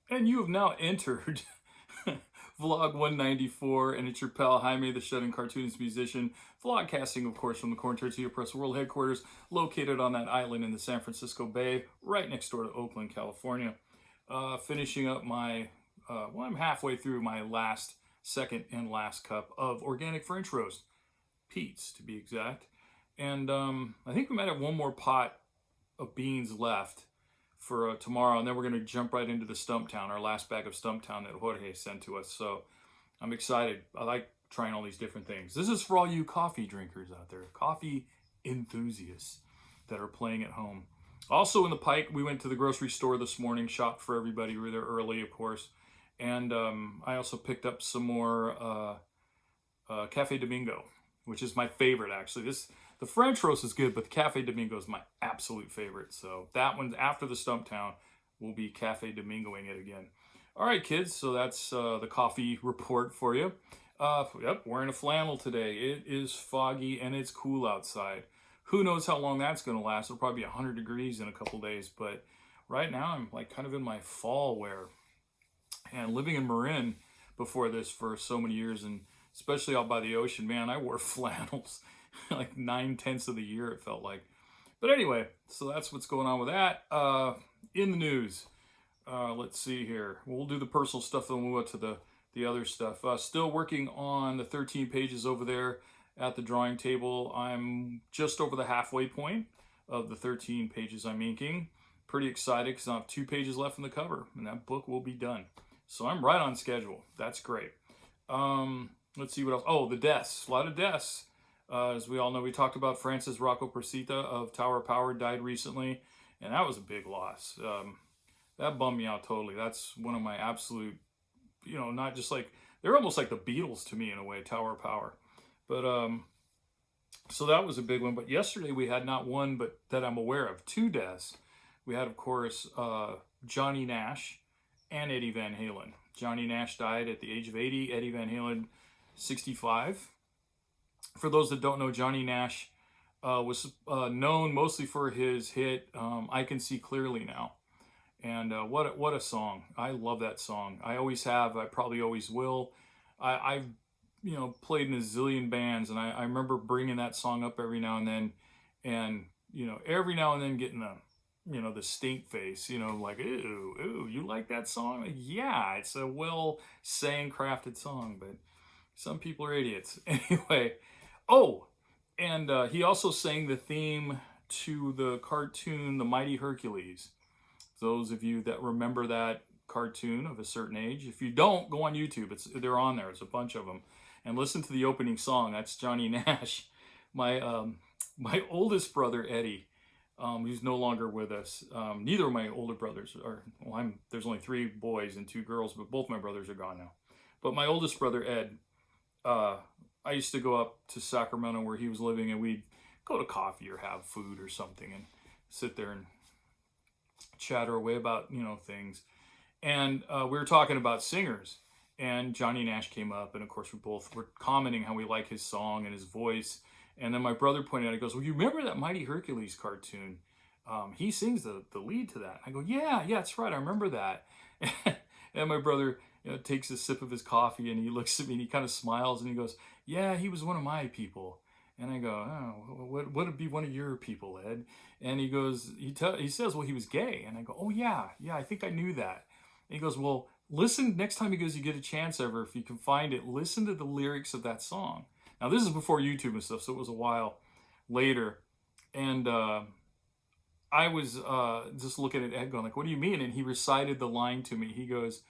And you have now entered vlog 194, and it's your pal Jaime, the shut-in cartoonist musician, vlogcasting, of course, from the Tortilla Press World headquarters, located on that island in the San Francisco Bay, right next door to Oakland, California. Finishing up my, I'm halfway through my second and last cup of organic French roast, Pete's to be exact. And I think we might have one more pot of beans left for tomorrow, and then we're going to jump right into the Stumptown, our last bag of Stumptown that Jorge sent to us. So I'm excited. I like trying all these different things. This is for all you coffee drinkers out there, coffee enthusiasts that are playing at home. Also in the pike, we went to the grocery store this morning, shopped for everybody. We were there early, of course. And I also picked up some more Cafe Domingo, which is my favorite, actually. The French roast is good, but the Cafe Domingo is my absolute favorite. So that one's after the Stumptown. We'll be Cafe Domingoing it again. All right, kids. So that's the coffee report for you. Yep, wearing a flannel today. It is foggy and it's cool outside. Who knows how long that's going to last? It'll probably be 100 degrees in a couple days. But right now I'm like kind of in my fall wear. And living in Marin before this for so many years, and especially out by the ocean, man, I wore flannels like 9/10 of the year, it felt like. But anyway, so that's what's going on with that. In the news, let's see here. We'll do the personal stuff, then we'll move on to the other stuff. Still working on the 13 pages over there at the drawing table. I'm just over the halfway point of the 13 pages I'm inking. Pretty excited because I have 2 pages left in the cover, and that book will be done. So I'm right on schedule. That's great. Let's see what else. Oh, the deaths. A lot of deaths. As we all know, we talked about Francis Rocco Persita of Tower of Power died recently, and that was a big loss. That bummed me out totally. That's one of my absolute, not just like, they're almost like the Beatles to me in a way, Tower of Power. But, so that was a big one. But yesterday we had not one, but that I'm aware of, 2 deaths. We had, of course, Johnny Nash and Eddie Van Halen. Johnny Nash died at the age of 80, Eddie Van Halen 65. For those that don't know, Johnny Nash was known mostly for his hit I Can See Clearly Now. And what a song. I love that song. I always have. I probably always will. I've played in a zillion bands, and I remember bringing that song up every now and then, and every now and then getting the stink face, like, ooh, you like that song? Yeah, it's a well-sang, crafted song, but some people are idiots. Anyway, oh, and he also sang the theme to the cartoon The Mighty Hercules. Those of you that remember that cartoon of a certain age, if you don't, go on YouTube. They're on there. It's a bunch of them. And listen to the opening song. That's Johnny Nash. My oldest brother, Eddie, who's no longer with us. Neither of my older brothers are, there's only 3 boys and 2 girls, but both my brothers are gone now. But my oldest brother, Ed, I used to go up to Sacramento where he was living, and we'd go to coffee or have food or something and sit there and chatter away about, things. And we were talking about singers, and Johnny Nash came up, and of course we both were commenting how we like his song and his voice. And then my brother pointed out, he goes, well, you remember that Mighty Hercules cartoon? He sings the lead to that. I go, yeah, that's right. I remember that. And my brother takes a sip of his coffee, and he looks at me and he kind of smiles and he goes, yeah, he was one of my people. And I go, oh, what would be one of your people, Ed? And he goes, he says, well, he was gay. And I go, oh, yeah, I think I knew that. And he goes, well, listen, next time he goes, you get a chance ever, if you can find it, listen to the lyrics of that song. Now, this is before YouTube and stuff, so it was a while later. And I was just looking at Ed going like, what do you mean? And he recited the line to me. He goes,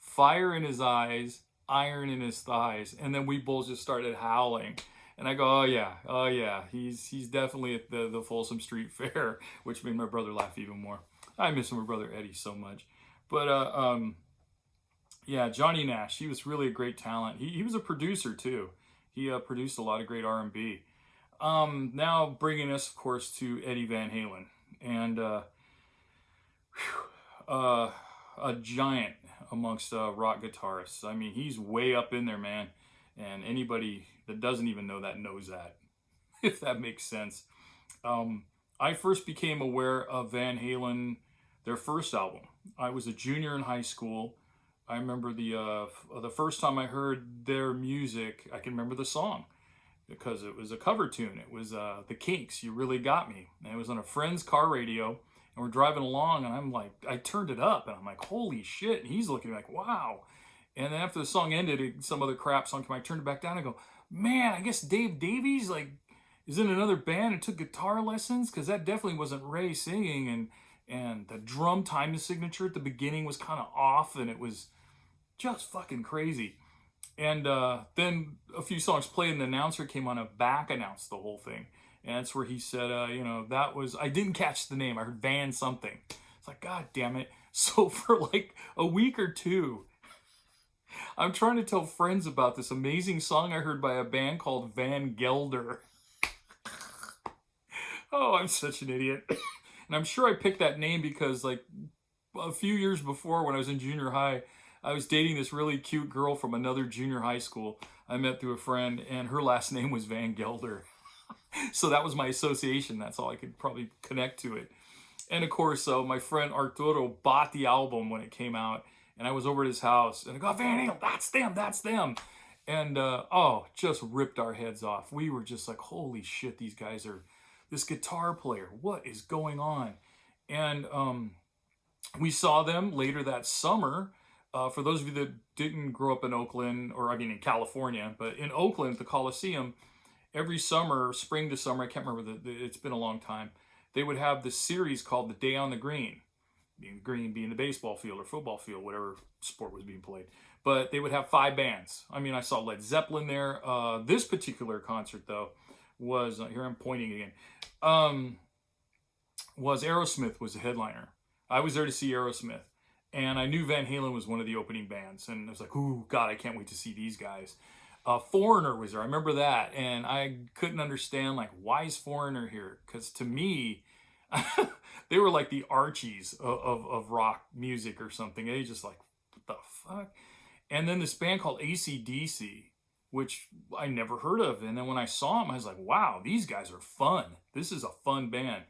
fire in his eyes, iron in his thighs. And then we both just started howling. And I go, oh yeah, he's definitely at the Folsom Street Fair, which made my brother laugh even more. I miss my brother Eddie so much. But yeah, Johnny Nash, he was really a great talent. He was a producer too. He produced a lot of great R&B. Now bringing us, of course, to Eddie Van Halen. And a giant amongst rock guitarists. I mean, he's way up in there, man. And anybody that doesn't even know that knows that, if that makes sense. I first became aware of Van Halen, their first album, I was a junior in high school. I remember the first time I heard their music. I can remember the song because it was a cover tune. It was the Kinks, "You Really Got Me." And it was on a friend's car radio, and we're driving along, and I'm like, I turned it up, and I'm like, holy shit! And he's looking like, wow. And then after the song ended, some other crap song came. I turned it back down and go, man, I guess Dave Davies like is in another band and took guitar lessons, because that definitely wasn't Ray singing, and the drum time signature at the beginning was kind of off, and it was just fucking crazy. And then a few songs played, and the announcer came on and back announced the whole thing. And that's where he said, that was, I didn't catch the name. I heard Van something. It's like, God damn it. So for like a week or two, I'm trying to tell friends about this amazing song I heard by a band called Van Gelder. Oh, I'm such an idiot. And I'm sure I picked that name because like a few years before, when I was in junior high, I was dating this really cute girl from another junior high school I met through a friend, and her last name was Van Gelder. So that was my association. That's all I could probably connect to it. And of course, my friend Arturo bought the album when it came out, and I was over at his house, and I go, Van Halen, that's them. And just ripped our heads off. We were just like, holy shit, these guys are, this guitar player, what is going on? And we saw them later that summer. For those of you that didn't grow up in Oakland, or I mean in California, but in Oakland, the Coliseum, every summer, spring to summer, I can't remember, it's been a long time, they would have this series called The Day on the Green. Being green being the baseball field or football field, whatever sport was being played. But they would have 5 bands. I mean, I saw Led Zeppelin there. This particular concert, though, was, here I'm pointing again, was Aerosmith was the headliner. I was there to see Aerosmith. And I knew Van Halen was one of the opening bands. And I was like, ooh, God, I can't wait to see these guys. Foreigner was there. I remember that. And I couldn't understand, like, why is Foreigner here? Because to me, they were like the Archies of rock music or something. They just like, what the fuck? And then this band called AC/DC, which I never heard of. And then when I saw them, I was like, wow, these guys are fun. This is a fun band.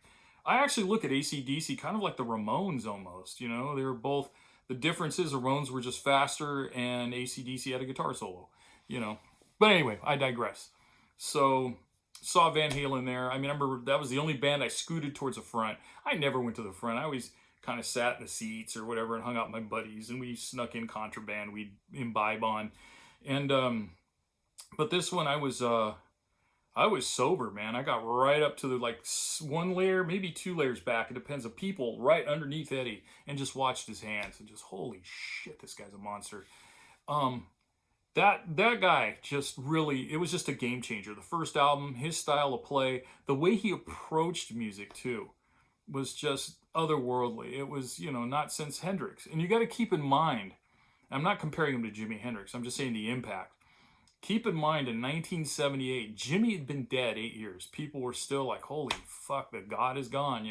I actually look at AC/DC kind of like the Ramones almost. You know, they were both, the differences, the Ramones were just faster and AC/DC had a guitar solo, you know. But anyway, I digress. So saw Van Halen there. I mean, I remember that was the only band I scooted towards the front. I never went to the front. I always kind of sat in the seats or whatever and hung out with my buddies, and we snuck in contraband we'd imbibe on. And but this one I was sober, man. I got right up to the like 1 layer, maybe 2 layers back. It depends of people right underneath Eddie, and just watched his hands and just, holy shit, this guy's a monster. That guy just really, it was just a game changer. The first album, his style of play, the way he approached music too, was just otherworldly. It was, not since Hendrix. And you got to keep in mind, I'm not comparing him to Jimi Hendrix, I'm just saying the impact. Keep in mind, in 1978, Jimmy had been dead 8 years. People were still like, holy fuck, the god is gone,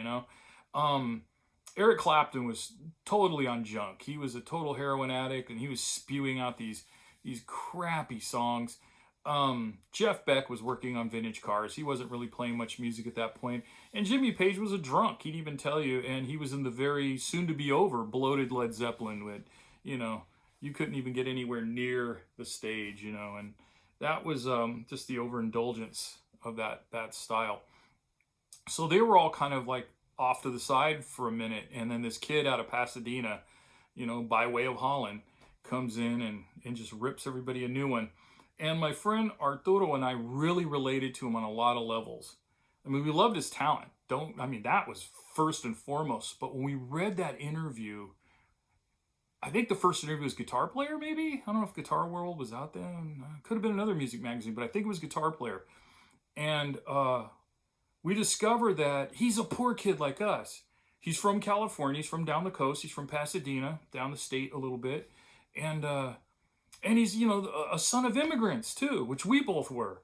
Eric Clapton was totally on junk. He was a total heroin addict, and he was spewing out these crappy songs. Jeff Beck was working on vintage cars. He wasn't really playing much music at that point. And Jimmy Page was a drunk, he'd even tell you, and he was in the very soon-to-be-over bloated Led Zeppelin with, you couldn't even get anywhere near the stage, and that was just the overindulgence of that style. So they were all kind of like off to the side for a minute, and then this kid out of Pasadena, by way of Holland, comes in and just rips everybody a new one. And my friend Arturo and I really related to him on a lot of levels. I mean, we loved his talent. That was first and foremost. But when we read that interview, I think the first interview was Guitar Player, maybe? I don't know if Guitar World was out there. Could have been another music magazine, but I think it was Guitar Player. And we discovered that he's a poor kid like us. He's from California. He's from down the coast. He's from Pasadena, down the state a little bit. And he's, a son of immigrants too, which we both were,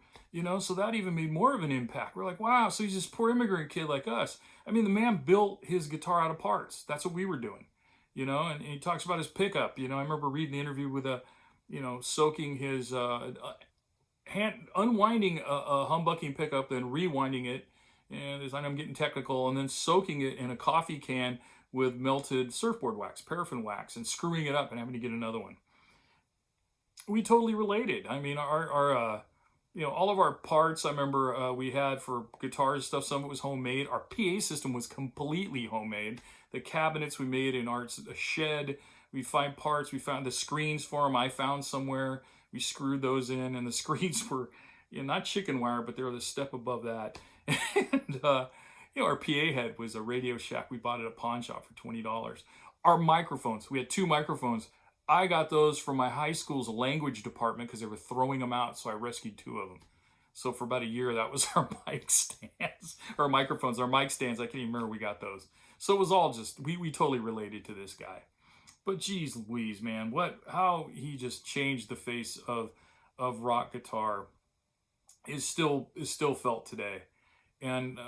so that even made more of an impact. We're like, wow, so he's this poor immigrant kid like us. I mean, the man built his guitar out of parts. That's what we were doing, and he talks about his pickup. I remember reading the interview with soaking his, unwinding a humbucking pickup, then rewinding it. And I'm getting technical, and then soaking it in a coffee can with melted surfboard wax, paraffin wax, and screwing it up and having to get another one. We totally related. I mean, our all of our parts, I remember we had for guitars stuff, some of it was homemade. Our PA system was completely homemade. The cabinets we made in our shed. We find parts. We found the screens for them. I found somewhere. We screwed those in, and the screens were, not chicken wire, but they were the step above that. And our PA head was a Radio Shack. We bought it at a pawn shop for $20. Our microphones. We had 2 microphones. I got those from my high school's language department because they were throwing them out, so I rescued 2 of them. So for about a year, that was our mic stands, or microphones, our mic stands. I can't even remember we got those. So it was all just, we totally related to this guy. But geez Louise, man, how he just changed the face of rock guitar is still felt today. And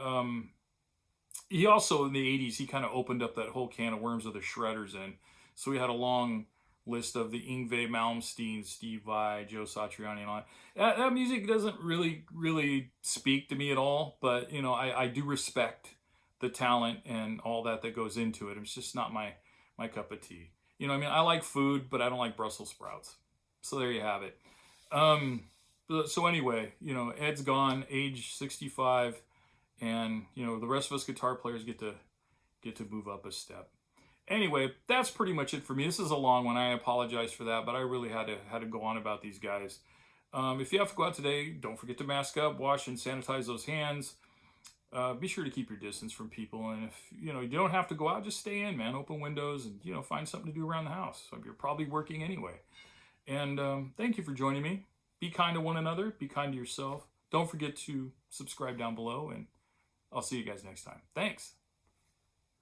he also, in the 80s, he kind of opened up that whole can of worms of the shredders in. So we had a long list of the Yngwie Malmsteen, Steve Vai, Joe Satriani, and all that. That music doesn't really speak to me at all, but I do respect the talent and all that goes into it. It's just not my cup of tea. I like food, but I don't like Brussels sprouts. So there you have it. So anyway, Ed's gone, age 65, and the rest of us guitar players get to move up a step. Anyway, that's pretty much it for me. This is a long one. I apologize for that, but I really had to go on about these guys. If you have to go out today, don't forget to mask up, wash and sanitize those hands. Be sure to keep your distance from people. And if you don't have to go out, just stay in, man. Open windows and find something to do around the house. So you're probably working anyway. And thank you for joining me. Be kind to one another. Be kind to yourself. Don't forget to subscribe down below, and I'll see you guys next time. Thanks.